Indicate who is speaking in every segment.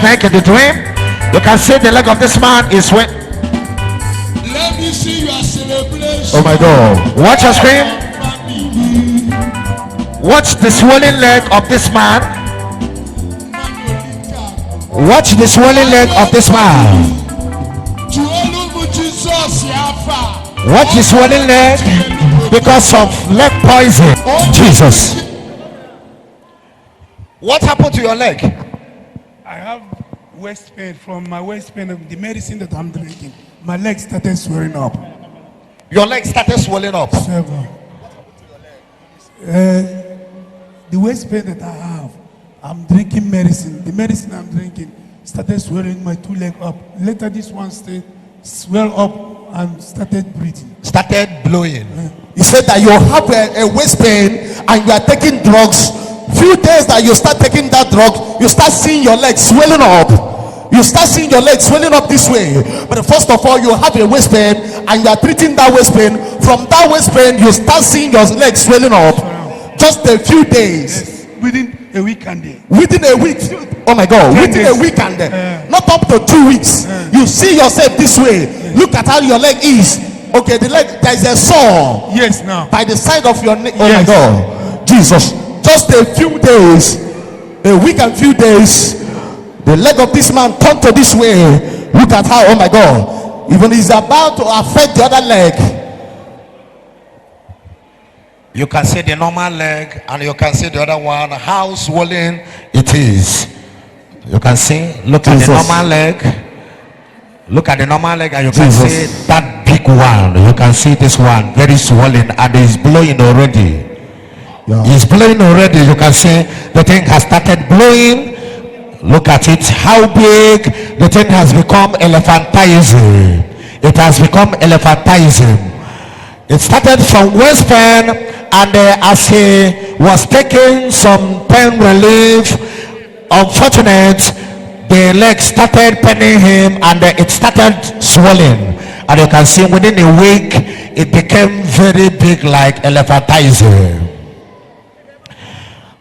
Speaker 1: neck in the dream. You can see the leg of this man is when.
Speaker 2: Let me see your celebration.
Speaker 1: Oh my God. Watch your screen. Watch the swollen leg of this man. Watch the swollen leg of this man. Watch the swollen leg because of leg poison. Jesus. What happened to your leg?
Speaker 2: I have waist pain from my waist pain of the medicine that I'm drinking. My leg started swelling up.
Speaker 1: Your leg started swelling up.
Speaker 2: The waist pain that I have, I'm drinking medicine. The medicine I'm drinking started swelling my two legs up. Later this one swelled up and started breathing.
Speaker 1: Started blowing.
Speaker 3: He said that you have a waist pain and you are taking drugs. Few days that you start taking that drug, you start seeing your legs swelling up. You start seeing your legs swelling up this way. But first of all, you have a waist pain and you are treating that waist pain. From that waist pain, you start seeing your legs swelling up. Just a few days.
Speaker 2: Yes, within a week and day.
Speaker 3: Within a week. Oh my God. Within
Speaker 2: days.
Speaker 3: a week and day. Not up to 2 weeks. You see yourself this way. Look at how your leg is. Okay, the leg, there is a sore.
Speaker 2: Yes, now.
Speaker 3: By the side of your neck. Oh
Speaker 2: Yes.
Speaker 3: my God. Jesus. Just a few days. A week and few days. The leg of this man turned to this way. Look at how, oh my God. Even he's about to affect the other leg.
Speaker 1: You can see the normal leg and you can see the other one. How swollen it is. You can see. Look at the normal leg. Look at the normal leg and you can see that big one. You can see this one very swollen and it's blowing already. It's blowing already. You can see the thing has started blowing. Look at it. How big the thing has become elephantizing. It has become elephantizing. It started from waist pain, and as he was taking some pain relief, unfortunate, the leg started paining him and it started swelling. And you can see within a week, it became very big, like elephantizing.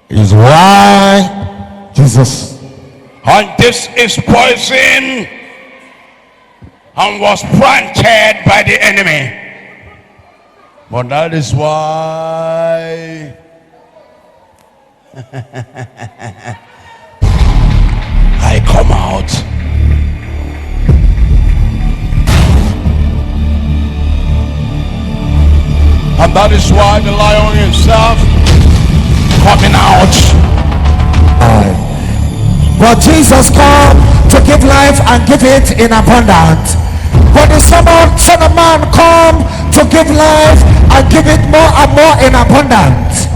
Speaker 1: Is why
Speaker 3: Jesus.
Speaker 4: And this is poison and was planted by the enemy. But that is why I come out. And that is why the lion himself coming out.
Speaker 1: but Jesus come to give life and give it in abundance. But the Son of Man come to give life and give it more and more in abundance.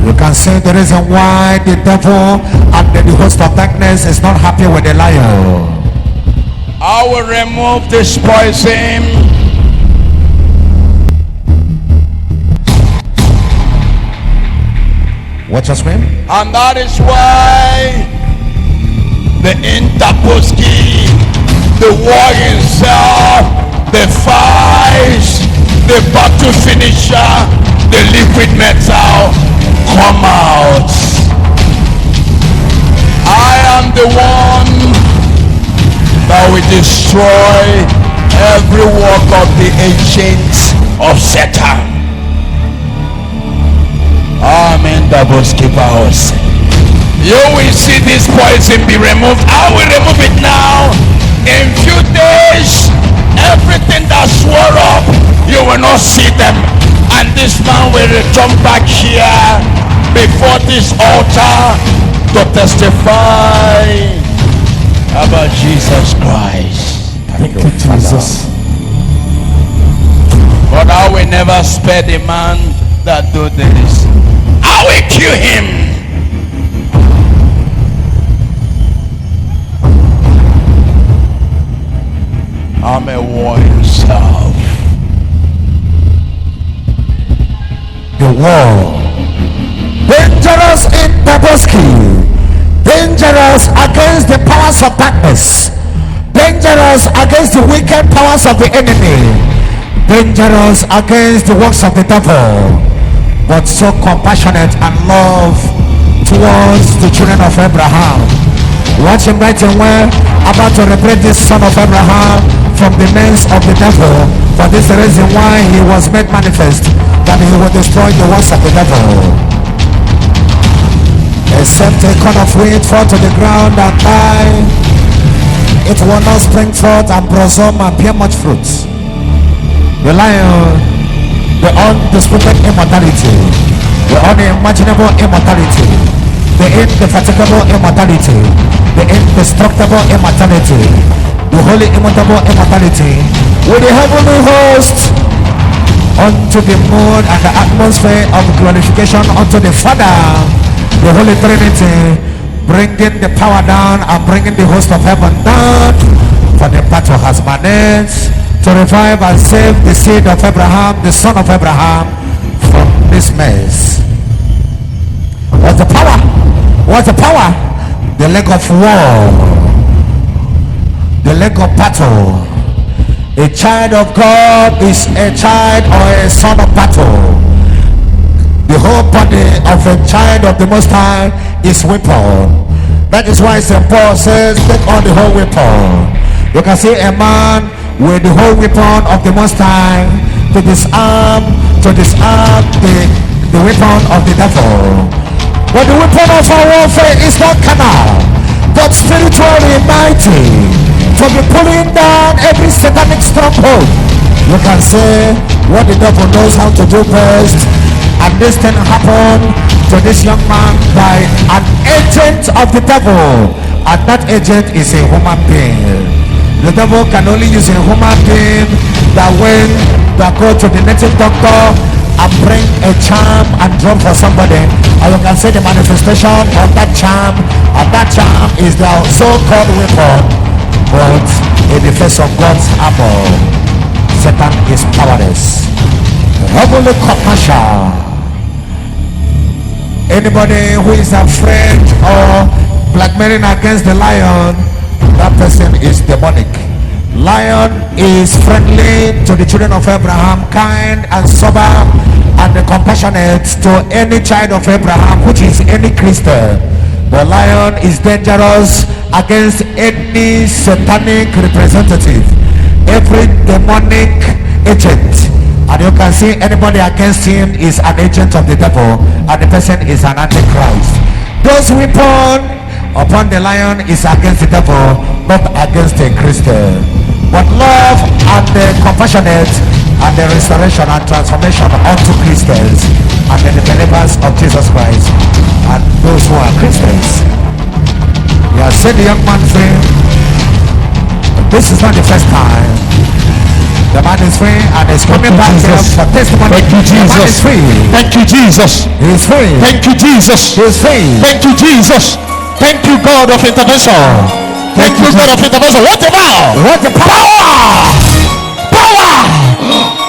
Speaker 1: You can see the reason why the devil and the host of darkness is not happy with the lion.
Speaker 4: I will remove this poison.
Speaker 1: Watch your screen.
Speaker 4: And that is why the Interposki, the war himself, the fight, the battle finisher, the liquid metal come out. I am the one that will destroy every work of the agents of Satan. Amen. Double skipper house. You will see this poison be removed. I will remove it now. In few days, everything that swore up, you will not see them. And this man will return back here before this altar to testify about Jesus Christ.
Speaker 3: Thank you, Jesus.
Speaker 4: But I will never spare the man that do this. I will kill him. I'm a war himself.
Speaker 1: The war. Dangerous in Baboski. Dangerous against the powers of darkness. Dangerous against the wicked powers of the enemy. Dangerous against the works of the devil. But so compassionate and love towards the children of Abraham. Watch him right and well, about to liberate this son of Abraham from the means of the devil. For this reason why he was made manifest, that he will destroy the works of the devil. Except a corn of wheat fall to the ground and die, it will not spring forth and blossom and bear much fruit. The lion, the undisputed immortality, the unimaginable immortality, the indefatigable immortality, the indestructible immortality, the holy immutable immortality, with the heavenly host unto the moon and the atmosphere of glorification unto the Father, the Holy Trinity, bringing the power down and bringing the host of heaven down, for the battle has managed to revive and save the seed of Abraham, the son of Abraham, from this mess. What's the power? What's the power? The leg of war, the leg of battle. A child of God is a child or a son of battle. The whole body of a child of the Most High is weapon. That is why St. Paul says, take on the whole weapon. You can see a man with the whole weapon of the Most High to disarm the weapon of the devil. But the weapon of our warfare is not carnal, but spiritually mighty, to be pulling down every satanic stronghold. You can say what the devil knows how to do best, and this thing happened to this young man by an agent of the devil, and that agent is a human being. The devil can only use a human being that when they go to the native doctor and bring a charm and drum for somebody, and you can see the manifestation of that charm, and that charm is the so-called weapon. But in the face of God's armor, Satan is powerless. Heavenly commercial. Anybody who is afraid or blackmailing against the lion, that person is demonic. Lion is friendly to the children of Abraham, kind and sober and compassionate to any child of Abraham, which is any Christian. The lion is dangerous against any satanic representative, every demonic agent. And you can see anybody against him is an agent of the devil, and the person is an antichrist. Those weapons upon the lion is against the devil, not against a Christian. But love and the compassionate and the restoration and transformation unto Christians and the believers of Jesus Christ and those who are Christians. You have seen the young man free. This is not the first time. The man is free and is coming back here for testimony.
Speaker 3: Thank you, Jesus.
Speaker 1: The man is free.
Speaker 3: Thank you, Jesus.
Speaker 1: He is free.
Speaker 3: Thank you, Jesus.
Speaker 1: He is free.
Speaker 3: Thank you, Jesus. Thank you, God of intervention. Thank you, God of intervention. What about?
Speaker 1: What the power?
Speaker 3: Power!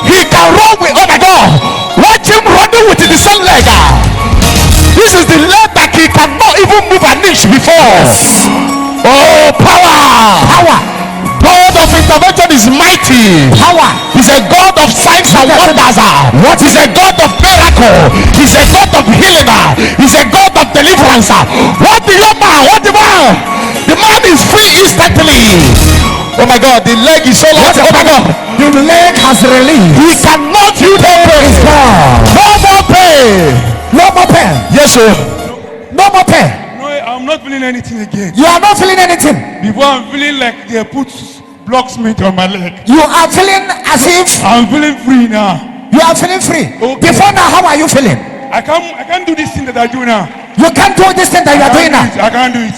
Speaker 3: He can run with, oh my God, watch him running with the same leg. This is the leg that he cannot even move an inch before. Oh, power!
Speaker 1: Power!
Speaker 3: God of intervention is mighty.
Speaker 1: Power!
Speaker 3: He's a God of signs and wonders. What is a God of miracle? He's a God of healing. He's a God of deliverance. What the young man? What the man? The man is free instantly. Oh my God, the leg is so long. Oh my God,
Speaker 1: the leg has released.
Speaker 3: he cannot use pain. No more pain.
Speaker 1: No more pain.
Speaker 3: Yes, sir.
Speaker 1: No more pain.
Speaker 2: No, I'm not feeling anything again.
Speaker 1: You are not feeling anything.
Speaker 2: Before I'm feeling like they put blocks meat on my leg.
Speaker 1: You are feeling as if
Speaker 2: I'm feeling free now.
Speaker 1: you are feeling free.
Speaker 2: Okay.
Speaker 1: Before now, how are you feeling?
Speaker 2: I can't do this thing that I do now.
Speaker 1: You can't do this thing that you are doing now.
Speaker 2: I can't do it.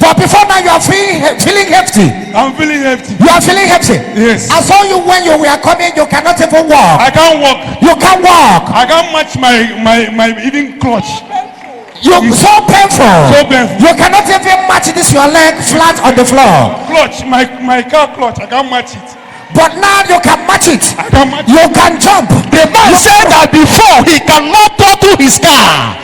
Speaker 1: But before now, you are feeling hefty.
Speaker 2: I'm feeling hefty.
Speaker 1: You are feeling hefty.
Speaker 2: Yes.
Speaker 1: I saw you when you were coming. You cannot even walk.
Speaker 2: I can't walk.
Speaker 1: You can't walk.
Speaker 2: I can't match my even clutch.
Speaker 1: You're so painful.
Speaker 2: So painful.
Speaker 1: You cannot even match this your leg flat on the floor.
Speaker 2: Clutch, my car clutch. I can't match it.
Speaker 1: But now you can match it.
Speaker 2: I can match
Speaker 1: You can jump.
Speaker 3: The man said that before he cannot throttle his car.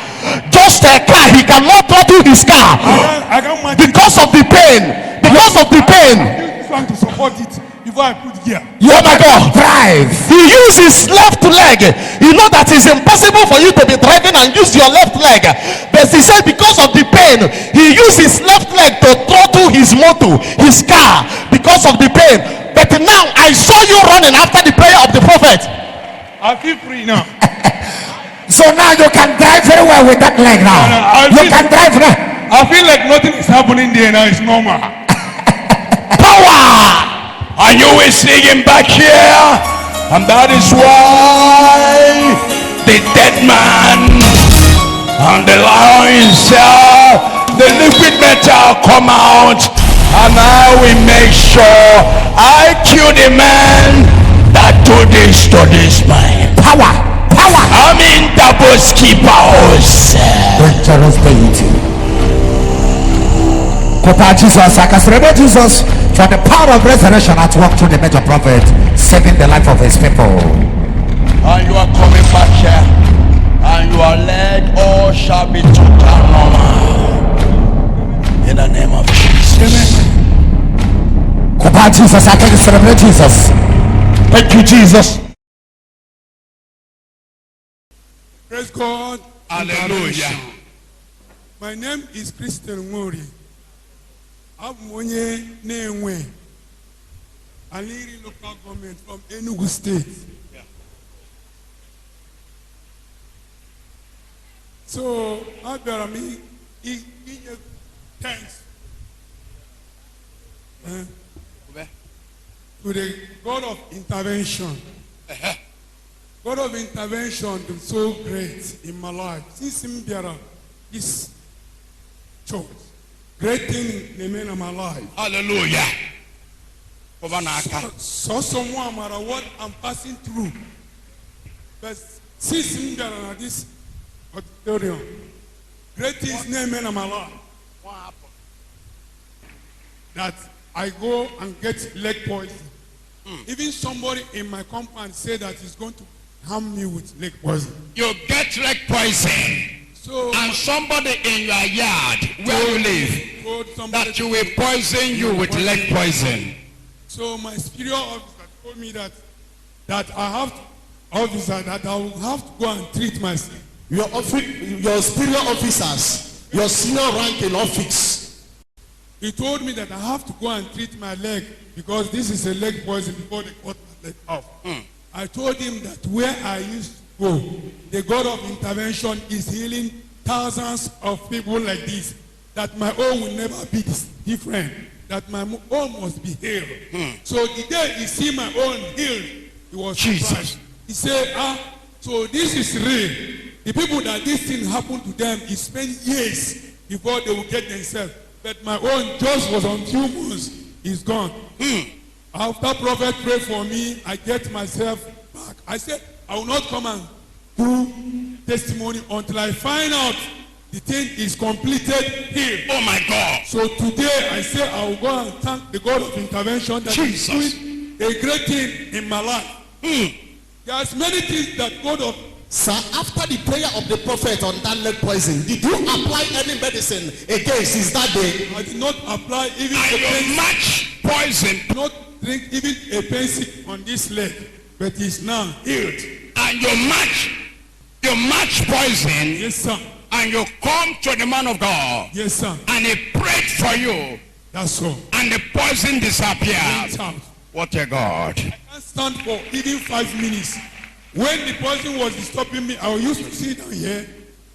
Speaker 3: Just a car, he cannot throttle his car
Speaker 2: I can't match
Speaker 3: because of the pain. Because of the pain.
Speaker 2: This one to support it. If before I put gear.
Speaker 3: Oh my God.
Speaker 1: Drive.
Speaker 3: He used his left leg. You know that it's impossible for you to be driving and use your left leg. But he said because of the pain, he used his left leg to throttle his motor, his car, because of the pain. But now I saw you running after the prayer of the prophet.
Speaker 2: I feel free now.
Speaker 1: So now you can drive very well with that leg now. You can drive now.
Speaker 2: I feel like nothing is happening there now. It's normal.
Speaker 3: Power.
Speaker 4: And you will see him back here. And that is why the dead man and the lion himself, the liquid metal come out. And I will make sure I kill the man that do this to this man.
Speaker 3: Power. Power.
Speaker 4: I'm in double skipper house.
Speaker 1: Dangerous deity. Papa Jesus, I can celebrate Jesus for the power of resurrection at work through the major prophet, saving the life of his people.
Speaker 4: And you are coming back here, and your leg all shall be total normal. In the name of Jesus.
Speaker 1: Papa Jesus, I can celebrate Jesus.
Speaker 3: Thank you, Jesus.
Speaker 2: Praise God.
Speaker 4: Hallelujah.
Speaker 2: My name is Christian Mori. I'm Onye Newe, Aliri local government from Enugu State. Yeah. So, Abraham, he thanks to the God of intervention. God of intervention is so great in my life. Since Mbiara, this church, great thing in the man of my life.
Speaker 4: Hallelujah.
Speaker 2: So someone matter what I'm passing through. But since Mbiara, this auditorium, great things in the man of my life.
Speaker 4: What happened?
Speaker 2: That I go and get leg poison. Even somebody in my compound said that he's going to harm me with leg poison.
Speaker 4: You get leg poison.
Speaker 2: So
Speaker 4: And somebody in your yard where you live that you will poison you with leg poison.
Speaker 2: So my superior officer told me that I have to, that I will have to go and treat myself.
Speaker 3: Your superior officers, your senior rank in office.
Speaker 2: He told me that I have to go and treat my leg because this is a leg poison before they cut my leg off. I told him that where I used to go, the God of intervention is healing thousands of people like this, that my own will never be different, that my own must be healed. So the day he see my own healed, he was surprised. He said, so this is real. The people that this thing happened to them, it spent years before they will get themselves. But my own just was on 2 months, it's gone. After prophet prayed for me, I get myself back. I said, I will not come and do testimony until I find out the thing is completed here.
Speaker 4: Oh my God.
Speaker 2: So today I say I will go and thank the God of intervention that is doing a great thing in my life. There's many things that God of...
Speaker 3: Sir, after the prayer of the prophet on that leg poison, did you apply any medicine again since that day?
Speaker 2: I did not apply even
Speaker 4: And
Speaker 2: a
Speaker 4: you
Speaker 2: pencil.
Speaker 4: match poison.
Speaker 2: Not drink even a pencil on this leg, but it's now healed.
Speaker 4: And you match poison.
Speaker 2: Yes, sir.
Speaker 4: And you come to the man of God.
Speaker 2: Yes, sir.
Speaker 4: And he prayed for you.
Speaker 2: That's all.
Speaker 4: And the poison disappeared.
Speaker 2: Went out.
Speaker 4: What a God.
Speaker 2: I can't stand for even 5 minutes. When the person was disturbing me, I used to sit down here.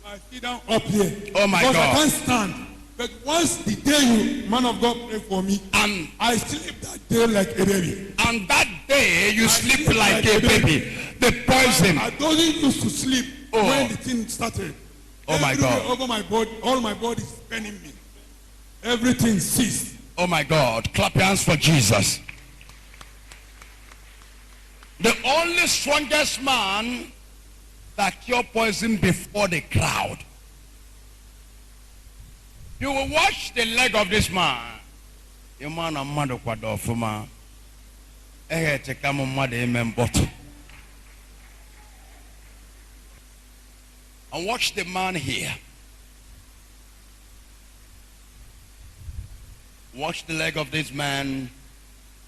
Speaker 2: I sit down up here.
Speaker 4: Oh my
Speaker 2: because
Speaker 4: God.
Speaker 2: I can't stand. But once the day you, man of God, prayed for me,
Speaker 4: And
Speaker 2: I sleep that day like a baby.
Speaker 4: and that day you sleep like a baby. The poison.
Speaker 2: I don't used to sleep when the thing started.
Speaker 4: Oh my
Speaker 2: Everywhere
Speaker 4: God.
Speaker 2: over my body, all my body is paining me. Everything ceased.
Speaker 4: Oh my God. Clap your hands for Jesus. The only strongest man that cured poison before the crowd. You will watch the leg of this man. The man of mother kwadofuma. And watch the man here. Watch the leg of this man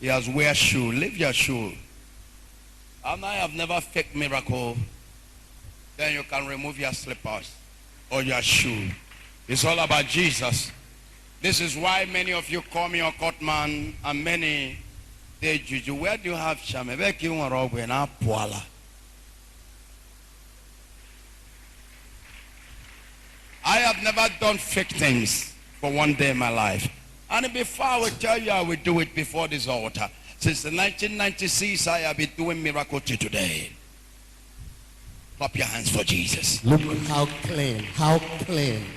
Speaker 4: He has wear shoe. Leave your shoe. And I have never faked miracle. Then you can remove your slippers or your shoe. It's all about Jesus. This is why many of you call me a court man and many they juju. Where do you have shame? I have never done fake things for one day in my life. And before I will tell you, I will do it before this altar. Since the 1996, I have been doing miracle till today. Clap your hands for Jesus.
Speaker 3: Look how clean,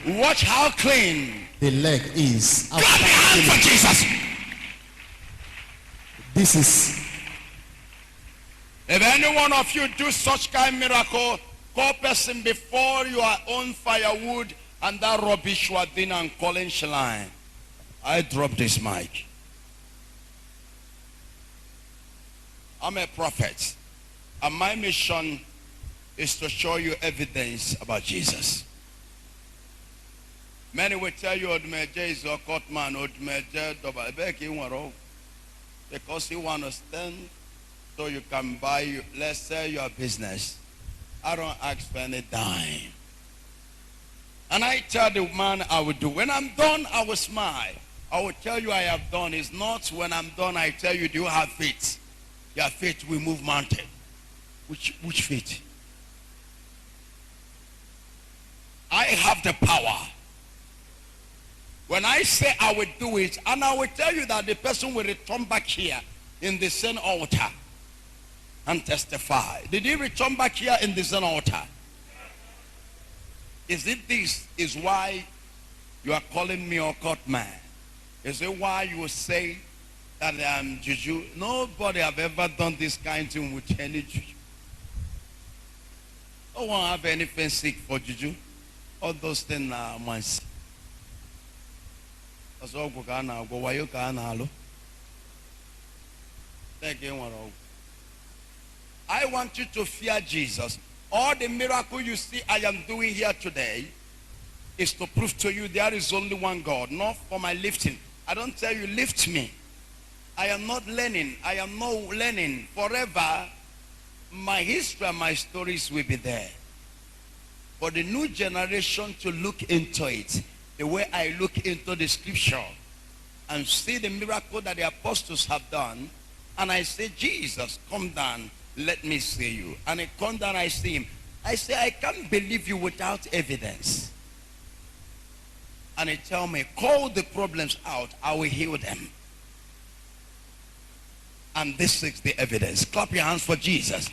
Speaker 4: Watch how clean
Speaker 3: the leg is.
Speaker 4: Clap your hands for Jesus.
Speaker 3: This is.
Speaker 4: If any one of you do such kind of miracle, call person before you are on firewood and that rubbish you are doing and calling line. I drop this mic. I'm a prophet, and my mission is to show you evidence about Jesus. Many will tell you Odumeje is a court man, Odumeje because he want to stand so you can buy, let's say, your business. I don't ask for any dime. And I tell the man I will do. When I'm done, I will smile. I will tell you I have done. It's not when I'm done, I tell you, do you have faith? Your faith will move mountain. Which faith? I have the power. When I say I will do it, and I will tell you that the person will return back here in the same altar and testify. Did he return back here in the same altar? Is it this is why you are calling me a court man? Is it why you say that I am juju? Nobody have ever done this kind of thing with any juju. No one have anything sick for juju. All those things are once. I want you to fear Jesus. All the miracle you see I am doing here today is to prove to you there is only one God, not for my lifting. I don't tell you lift me. I am not learning. I am not learning. Forever, my history and my stories will be there. For the new generation to look into it, the way I look into the scripture and see the miracle that the apostles have done, and I say, Jesus, come down, let me see you. And I come down, I see him. I say, I can't believe you without evidence. And he tell me, call the problems out, I will heal them. And this is the evidence. Clap your hands for Jesus.